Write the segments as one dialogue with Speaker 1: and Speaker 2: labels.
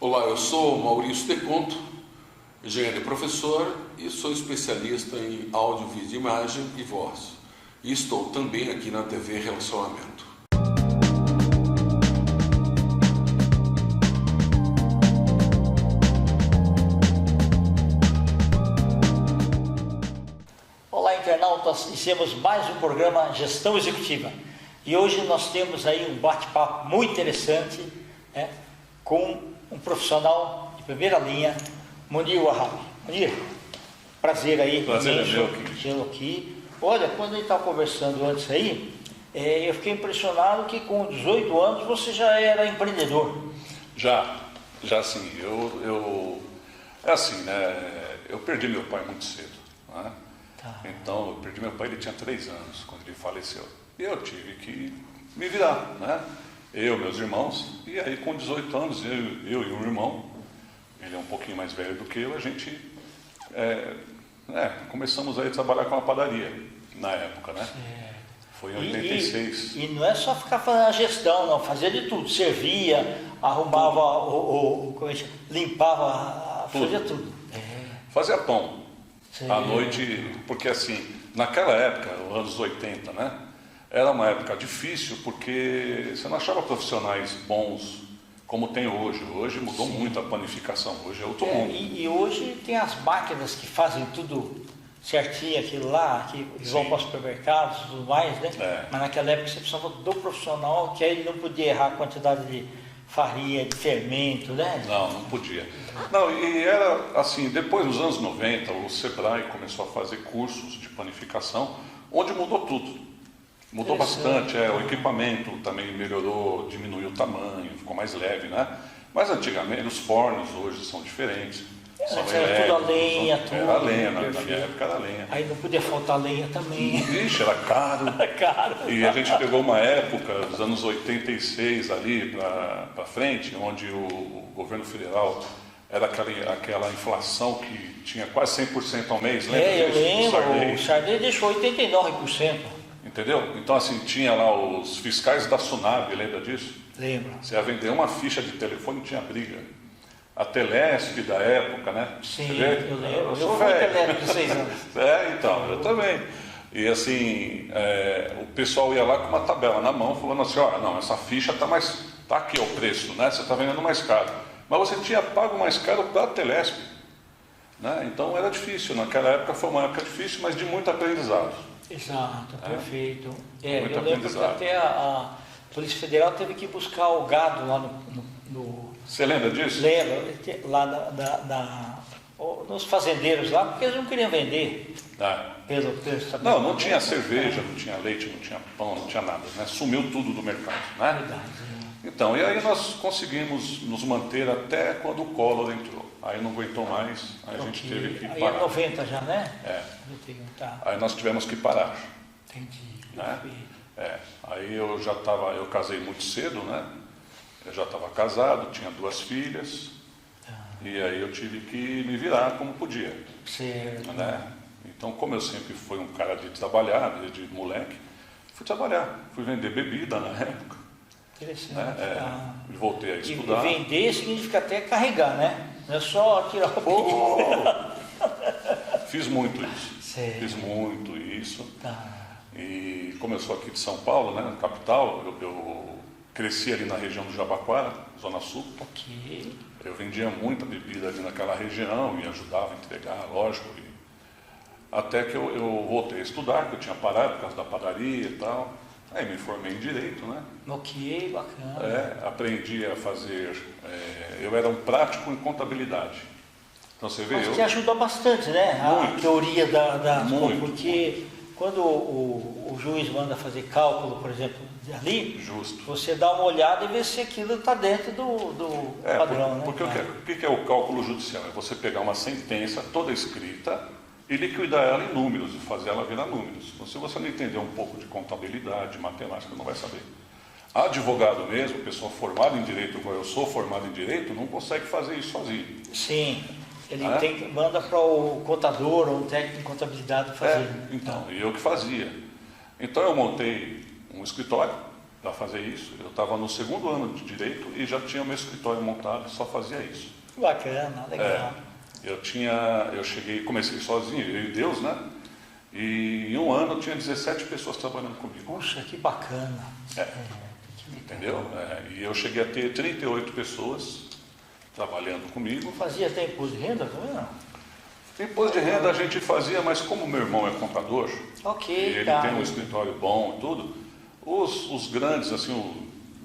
Speaker 1: Olá, eu sou Maurício Deconto, engenheiro e professor e sou especialista em áudio, vídeo, imagem e voz. E estou também aqui na TV Relacionamento.
Speaker 2: Olá, internautas, iniciamos mais um programa Gestão Executiva. E hoje nós temos aí um bate-papo muito interessante, com um profissional de primeira linha, Munir Wahhabi. Munir, prazer aí.
Speaker 3: Prazer é meu,
Speaker 2: tê-lo aqui. Olha, quando a gente estava conversando antes aí, eu fiquei impressionado que com 18 anos você já era empreendedor.
Speaker 3: Já sim. É assim, né? Eu perdi meu pai muito cedo, né?
Speaker 2: Tá.
Speaker 3: Então, eu perdi meu pai, ele tinha 3 anos quando ele faleceu. E eu tive que me virar, né? Eu, meus irmãos, e aí com 18 anos, eu e um irmão, ele é um pouquinho mais velho do que eu, a gente começamos a trabalhar com a padaria, na época, né? Foi em 86.
Speaker 2: E não é só ficar fazendo a gestão, não, fazia de tudo, servia, arrumava, limpava, fazia tudo.
Speaker 3: Fazia pão,
Speaker 2: Sim.
Speaker 3: à noite, porque assim, naquela época, os anos 80, né? Era uma época difícil porque você não achava profissionais bons como tem hoje. Hoje mudou muito a panificação, hoje é outro mundo.
Speaker 2: E hoje tem as máquinas que fazem tudo certinho, aquilo lá, que vão para os supermercados e tudo mais, né? Mas naquela época você precisava do profissional, que aí ele não podia errar a quantidade de farinha, de fermento, né?
Speaker 3: Não podia. Não, e era assim, depois dos anos 90, o Sebrae começou a fazer cursos de panificação, onde mudou tudo. Mudou bastante, o equipamento também melhorou, diminuiu o tamanho, ficou mais leve, né? Mas antigamente, os fornos hoje são diferentes. São
Speaker 2: era tudo a lenha, tudo.
Speaker 3: Era a lenha, na minha época era a lenha.
Speaker 2: Aí não podia faltar lenha também.
Speaker 3: Vixe, era caro.
Speaker 2: Era caro.
Speaker 3: E a gente pegou uma época, dos anos 86 ali para frente, onde o governo federal era aquela inflação que tinha quase 100% ao mês, lembra
Speaker 2: Eu
Speaker 3: disso?
Speaker 2: lembro, o Sarney deixou 89%.
Speaker 3: Entendeu? Então assim, tinha lá os fiscais da Sunab, lembra disso?
Speaker 2: Lembro.
Speaker 3: Você ia vender uma ficha de telefone, tinha briga. A Telesp da época, né?
Speaker 2: Sim,
Speaker 3: Você vê?
Speaker 2: eu lembro. Eu
Speaker 3: sou
Speaker 2: fui
Speaker 3: velho.
Speaker 2: Telesp de 6 anos.
Speaker 3: Então, eu também. E assim, o pessoal ia lá com uma tabela na mão, falando assim, ó, não, essa ficha tá aqui o preço, né? Você está vendendo mais caro. Mas você tinha pago mais caro para a Telesp, né? Então era difícil. Naquela época foi uma época difícil, mas de muito aprendizado.
Speaker 2: Exato, perfeito. Eu
Speaker 3: Muito
Speaker 2: lembro que até a Polícia Federal teve que buscar o gado lá no
Speaker 3: Você lembra disso?
Speaker 2: lembro, lá nos fazendeiros lá, porque eles não queriam vender pelo
Speaker 3: Não tinha cerveja, não tinha leite, não tinha pão, não tinha nada, né? Sumiu tudo do mercado, né?
Speaker 2: Verdade.
Speaker 3: Então, e aí nós conseguimos nos manter até quando o Collor entrou. Aí não aguentou mais, aí a gente teve que
Speaker 2: parar.
Speaker 3: parar.
Speaker 2: Aí é 90 já, né? Tá.
Speaker 3: Aí nós tivemos que parar.
Speaker 2: Entendi.
Speaker 3: Né? Aí eu casei muito cedo, né? Eu já estava casado, tinha 2 filhas, e aí eu tive que me virar como podia.
Speaker 2: Certo.
Speaker 3: Né? Então, como eu sempre fui um cara de trabalhar, desde moleque, fui trabalhar, fui vender bebida na época.
Speaker 2: Interessante.
Speaker 3: Voltei a estudar.
Speaker 2: E vender significa até carregar, né? Não é só tirar o
Speaker 3: Fiz muito isso.
Speaker 2: Certo.
Speaker 3: Fiz muito isso.
Speaker 2: Tá.
Speaker 3: E como eu sou aqui de São Paulo, né, na capital, eu cresci ali na região do Jabaquara, Zona Sul.
Speaker 2: Ok.
Speaker 3: Eu vendia muita bebida ali naquela região e ajudava a entregar, lógico. Até que eu voltei a estudar, que eu tinha parado por causa da padaria e tal. Aí me formei em Direito, né?
Speaker 2: Ok, bacana.
Speaker 3: Aprendi a fazer... eu era um prático em contabilidade. Então você vê...
Speaker 2: Mas que ajudou bastante, né? A teoria da... Porque quando o juiz manda fazer cálculo, por exemplo, ali,
Speaker 3: Justo.
Speaker 2: você dá uma olhada e vê se aquilo está dentro do padrão, né?
Speaker 3: Porque o que é o cálculo judicial? É você pegar uma sentença toda escrita e liquidar ela em números, e fazer ela virar números. Então, se você não entender um pouco de contabilidade, matemática, não vai saber. Advogado mesmo, pessoa formada em Direito, como eu sou formado em Direito, não consegue fazer isso sozinho.
Speaker 2: Sim, ele manda para o contador ou um técnico de contabilidade fazer.
Speaker 3: Então, e eu que fazia. Então eu montei um escritório, para fazer isso. Eu estava no segundo ano de Direito e já tinha meu escritório montado e só fazia isso.
Speaker 2: Bacana, legal.
Speaker 3: Eu cheguei, comecei sozinho, eu e Deus, né? E em um ano eu tinha 17 pessoas trabalhando comigo.
Speaker 2: Puxa, que bacana.
Speaker 3: Entendeu? E eu cheguei a ter 38 pessoas trabalhando comigo.
Speaker 2: Fazia até imposto de renda também, não?
Speaker 3: Imposto de renda a gente fazia, mas como meu irmão é contador,
Speaker 2: Ok,
Speaker 3: e ele
Speaker 2: tá.
Speaker 3: tem um escritório bom e tudo, os grandes, assim,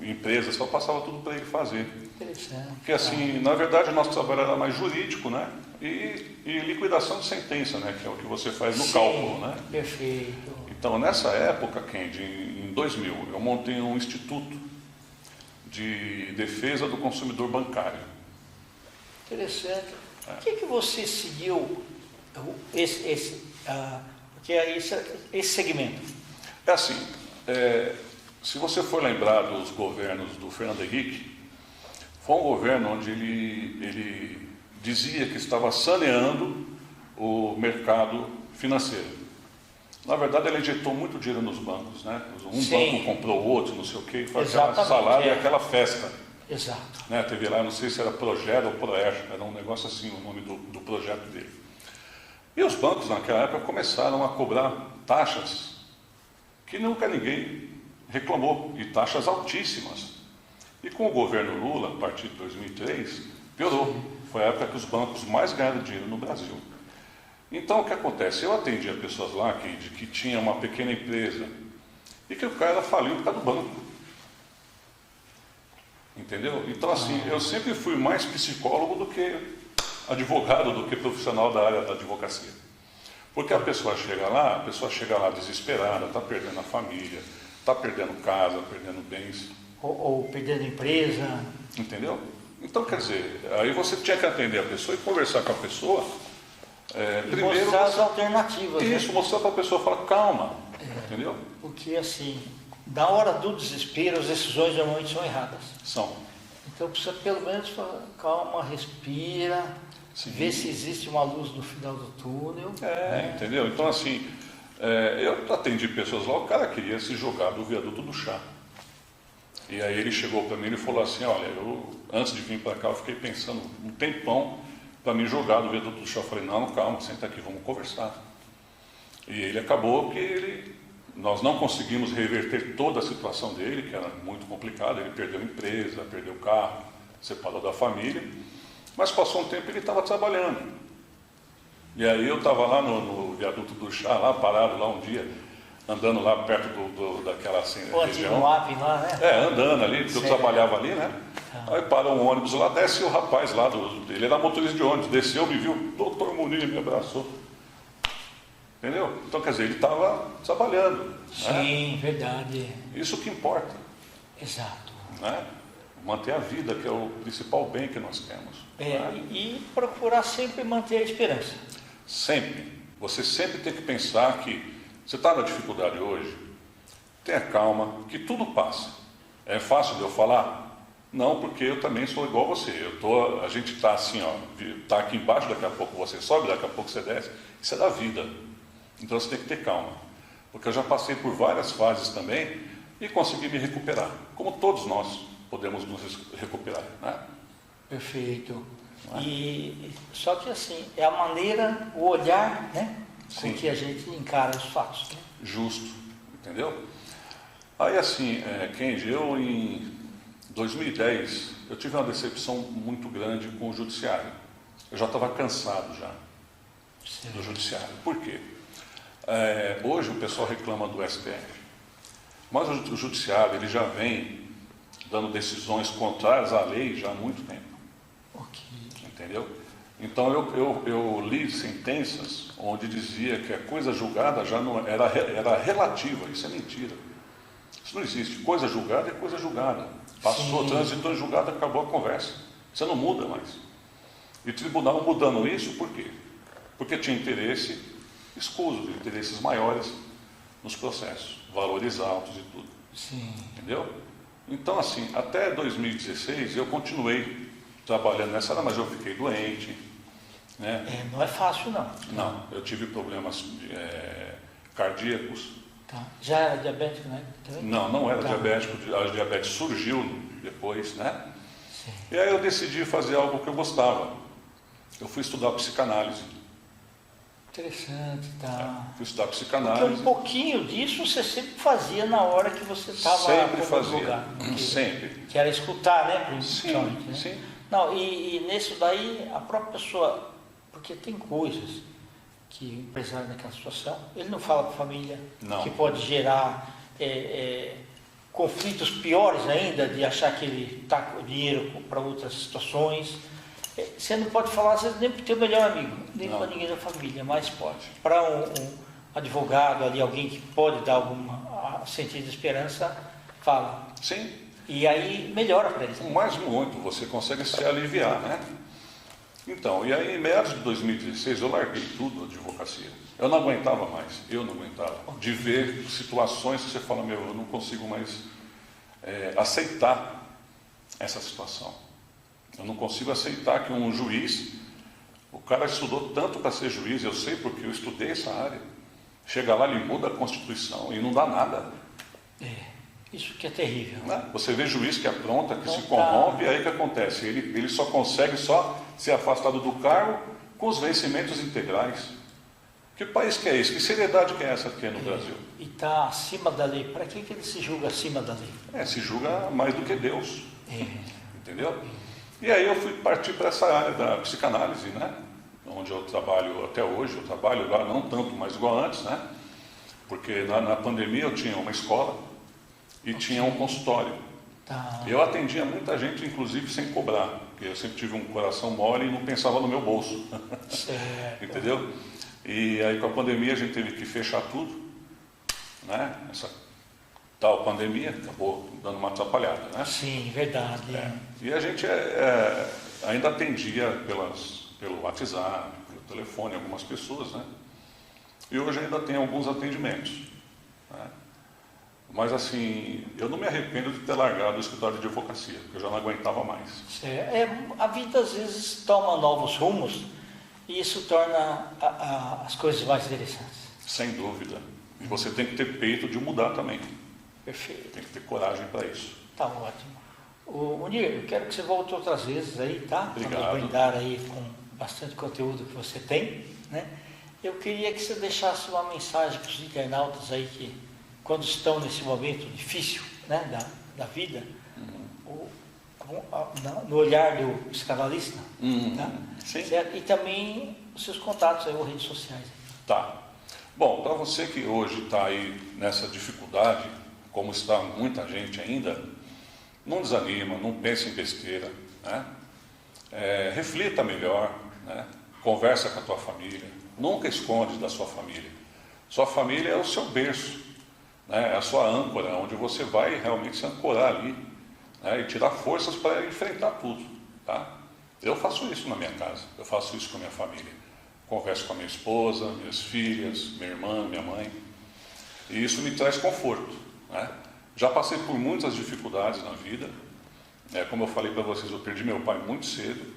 Speaker 3: empresas, só passava tudo para ele fazer.
Speaker 2: Interessante.
Speaker 3: Porque assim, na verdade o nosso trabalho era mais jurídico, né? E liquidação de sentença, né? Que é o que você faz no
Speaker 2: Sim,
Speaker 3: cálculo, né?
Speaker 2: Perfeito.
Speaker 3: Então, nessa época, Kendi, em 2000, eu montei um instituto de defesa do consumidor bancário.
Speaker 2: Interessante. Por que você seguiu esse segmento?
Speaker 3: É assim, se você for lembrar dos governos do Fernando Henrique, foi um governo onde ele dizia que estava saneando o mercado financeiro. Na verdade, ele injetou muito dinheiro nos bancos, né? Um
Speaker 2: Sim.
Speaker 3: banco comprou o outro, não sei o quê, e foi
Speaker 2: Exatamente,
Speaker 3: aquela salário e aquela festa.
Speaker 2: Exato.
Speaker 3: Né? Teve lá, não sei se era Progera ou Proerge, era um negócio assim, o nome do projeto dele. E os bancos, naquela época, começaram a cobrar taxas que nunca ninguém reclamou, e taxas altíssimas. E com o governo Lula, a partir de 2003, piorou. Foi a época que os bancos mais ganharam dinheiro no Brasil. Então, o que acontece? Eu atendia pessoas lá que tinha uma pequena empresa e que o cara faliu por causa do banco. Entendeu? Então, assim, eu sempre fui mais psicólogo do que advogado, do que profissional da área da advocacia. Porque a pessoa chega lá desesperada, está perdendo a família, está perdendo casa, perdendo bens.
Speaker 2: Ou perdendo empresa.
Speaker 3: Entendeu? Então, quer dizer, aí você tinha que atender a pessoa e conversar com a pessoa. Primeiro,
Speaker 2: mostrar as alternativas.
Speaker 3: Isso,
Speaker 2: né?
Speaker 3: mostrar para a pessoa, falar, calma, entendeu?
Speaker 2: Porque assim, na hora do desespero, as decisões normalmente são erradas.
Speaker 3: São.
Speaker 2: Então precisa pelo menos falar, calma, respira,
Speaker 3: Sim.
Speaker 2: ver se existe uma luz no final do túnel.
Speaker 3: Entendeu? Então, assim, eu atendi pessoas lá, o cara queria se jogar do viaduto do chá. E aí ele chegou para mim e falou assim, olha, antes de vir para cá, eu fiquei pensando um tempão para me jogar do viaduto do chá. Eu falei, não, calma, senta aqui, vamos conversar. E ele acabou que nós não conseguimos reverter toda a situação dele, que era muito complicada. Ele perdeu a empresa, perdeu o carro, separou da família. Mas passou um tempo e ele estava trabalhando. E aí eu estava lá no viaduto do chá, lá parado lá um dia, andando lá perto daquela assim, região.
Speaker 2: lá, né?
Speaker 3: Andando ali, porque eu trabalhava ali, né? Aí parou um ônibus lá, desce o rapaz lá, ele era motorista de ônibus, desceu, me viu, doutor Munir, me abraçou. Entendeu? Então, quer dizer, ele estava trabalhando.
Speaker 2: Sim, verdade.
Speaker 3: Isso que importa.
Speaker 2: Exato.
Speaker 3: Né? Manter a vida, que é o principal bem que nós temos. Né?
Speaker 2: E procurar sempre manter a esperança.
Speaker 3: Sempre. Você sempre tem que pensar que você está na dificuldade hoje, tenha calma, que tudo passa. É fácil de eu falar? Não, porque eu também sou igual a você. A gente está assim, está aqui embaixo, daqui a pouco você sobe, daqui a pouco você desce. Isso é da vida. Então você tem que ter calma. Porque eu já passei por várias fases também e consegui me recuperar. Como todos nós podemos nos recuperar. Né?
Speaker 2: Perfeito. Só que assim, é a maneira, o olhar, né? Com que a gente encara os fatos. Né?
Speaker 3: Justo, entendeu? Aí assim, Kendi, eu em 2010, eu tive uma decepção muito grande com o judiciário. Eu já estava cansado já do judiciário. Por quê? Hoje o pessoal reclama do STF, mas o judiciário ele já vem dando decisões contrárias à lei já há muito tempo. Entendeu? Então eu li sentenças onde dizia que a coisa julgada já não era relativa. Isso é mentira. Isso não existe. Coisa julgada é coisa julgada. Passou, transitou em julgado, acabou a conversa. Você não muda mais. E o tribunal mudando isso, por quê? Porque tinha interesse escuso, interesses maiores nos processos, valores altos e tudo.
Speaker 2: Sim.
Speaker 3: Entendeu? Então, assim, até 2016 eu continuei trabalhando nessa área, mas eu fiquei doente. Né?
Speaker 2: Não é fácil, não.
Speaker 3: Não, eu tive problemas cardíacos,
Speaker 2: Tá. Já era diabético, né? Também?
Speaker 3: Não era
Speaker 2: Tá.
Speaker 3: diabético, a diabetes surgiu depois, né?
Speaker 2: Sim.
Speaker 3: E aí eu decidi fazer algo que eu gostava. Eu fui estudar psicanálise.
Speaker 2: Interessante, tá.
Speaker 3: Fui estudar
Speaker 2: Porque
Speaker 3: psicanálise.
Speaker 2: um pouquinho disso você sempre fazia na hora que você estava
Speaker 3: Sempre fazia,
Speaker 2: que,
Speaker 3: sempre.
Speaker 2: que era escutar, né?
Speaker 3: Sim,
Speaker 2: Principalmente, né?
Speaker 3: sim.
Speaker 2: Não, e nisso daí a própria pessoa, porque tem coisas que o empresário naquela situação, ele não fala para a família,
Speaker 3: Não.
Speaker 2: que pode gerar conflitos piores ainda, de achar que ele está com o dinheiro para outras situações. Você não pode falar, às vezes, nem para o teu melhor amigo, nem
Speaker 3: Não.
Speaker 2: para ninguém da família, mas pode. Para um advogado ali, alguém que pode dar alguma sentido de esperança, fala.
Speaker 3: Sim.
Speaker 2: E aí melhora para ele.
Speaker 3: Mais muito, você consegue se aliviar, né? Então, e aí em meados de 2016 eu larguei tudo a advocacia. Eu não aguentava mais, de ver situações que você fala, meu, eu não consigo mais aceitar essa situação. Eu não consigo aceitar que um juiz, o cara estudou tanto para ser juiz, eu sei porque eu estudei essa área, chega lá, ele muda a Constituição e não dá nada.
Speaker 2: Isso que é terrível.
Speaker 3: Né? Você vê juiz que apronta, que
Speaker 2: Então,
Speaker 3: se corrompe, e aí o que acontece? Ele só consegue ser afastado do cargo com os vencimentos integrais. Que país que é esse? Que seriedade que é essa aqui no Brasil?
Speaker 2: E está acima da lei. Para que ele se julga acima da lei?
Speaker 3: Se julga mais do que Deus.
Speaker 2: É.
Speaker 3: Entendeu? E aí eu fui partir para essa área da psicanálise, né? Onde eu trabalho até hoje. Eu trabalho lá não tanto, mas igual antes, né? Porque na pandemia eu tinha uma escola e tinha um consultório.
Speaker 2: Tá.
Speaker 3: Eu atendia muita gente, inclusive sem cobrar, porque eu sempre tive um coração mole e não pensava no meu bolso.
Speaker 2: Certo.
Speaker 3: Entendeu? E aí com a pandemia a gente teve que fechar tudo, né? Essa tal pandemia acabou dando uma atrapalhada, né?
Speaker 2: Sim, verdade.
Speaker 3: E a gente ainda atendia pelo WhatsApp, pelo telefone, algumas pessoas, né? E hoje ainda tem alguns atendimentos, né? Mas assim, eu não me arrependo de ter largado o escritório de advocacia, porque eu já não aguentava mais.
Speaker 2: A vida às vezes toma novos rumos e isso torna as coisas mais interessantes.
Speaker 3: Sem dúvida. E você tem que ter peito de mudar também.
Speaker 2: Perfeito.
Speaker 3: Tem que ter coragem para isso.
Speaker 2: Tá ótimo. Munir, eu quero que você volte outras vezes aí, tá?
Speaker 3: Obrigado.
Speaker 2: Para nos brindar aí com bastante conteúdo que você tem, né? Eu queria que você deixasse uma mensagem para os internautas aí que, quando estão nesse momento difícil, né, da vida, no olhar do psicanalista, tá?
Speaker 3: Sim.
Speaker 2: Certo? E também os seus contatos aí, ou redes sociais.
Speaker 3: Tá. Bom, para você que hoje está aí nessa dificuldade, como está muita gente ainda, não desanima, não pense em besteira, né? Reflita melhor, né? Conversa com a tua família, nunca esconde da sua família. Sua família é o seu berço, né? É a sua âncora, onde você vai realmente se ancorar ali, né? E tirar forças para enfrentar tudo, tá? Eu faço isso na minha casa, eu faço isso com a minha família. Converso com a minha esposa, minhas filhas, minha irmã, minha mãe, e isso me traz conforto, né? Já passei por muitas dificuldades na vida, como eu falei para vocês, eu perdi meu pai muito cedo,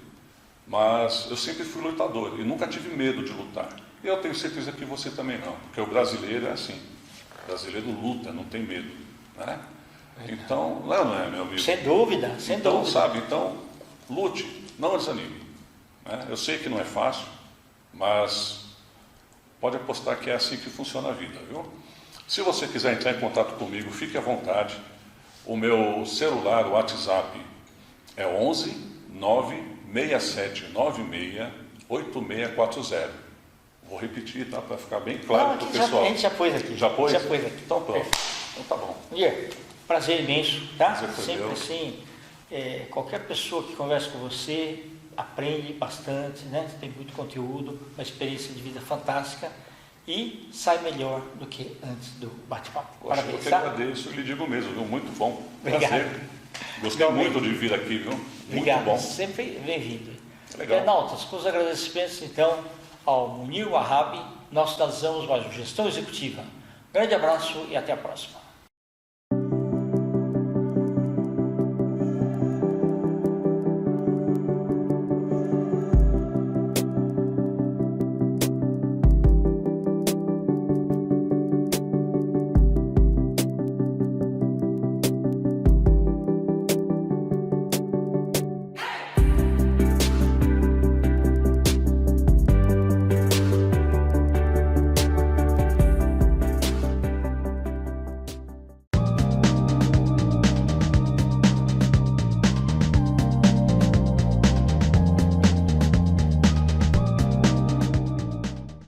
Speaker 3: mas eu sempre fui lutador e nunca tive medo de lutar. E eu tenho certeza que você também não, porque o brasileiro é assim, o brasileiro luta, não tem medo, né? Então, não é, meu amigo?
Speaker 2: Sem dúvida, sem
Speaker 3: então,
Speaker 2: dúvida.
Speaker 3: sabe, então, lute, não desanime, né? Eu sei que não é fácil, mas pode apostar que é assim que funciona a vida, viu? Se você quiser entrar em contato comigo, fique à vontade. O meu celular, o WhatsApp, é 11 967 96 8640. Vou repetir, tá? Para ficar bem claro para o pessoal.
Speaker 2: A gente já pôs aqui.
Speaker 3: Já pôs?
Speaker 2: Já pôs aqui.
Speaker 3: Então pronto. Então tá bom.
Speaker 2: Prazer imenso, tá?
Speaker 3: Prazer foi
Speaker 2: Sempre
Speaker 3: meu.
Speaker 2: assim, qualquer pessoa que conversa com você aprende bastante, né? Tem muito conteúdo, uma experiência de vida fantástica e sai melhor do que antes do bate-papo.
Speaker 3: Eu
Speaker 2: Parabéns,
Speaker 3: que
Speaker 2: tá?
Speaker 3: agradeço e lhe digo mesmo, viu? Muito bom.
Speaker 2: Obrigado.
Speaker 3: Prazer. Gostei muito de vir aqui, viu?
Speaker 2: Obrigado,
Speaker 3: Muito bom.
Speaker 2: sempre bem-vindo.
Speaker 3: Legal.
Speaker 2: Internautas, com os agradecimentos então ao Munir Wahhabi, nós finalizamos mais uma Gestão Executiva. Grande abraço e até a próxima.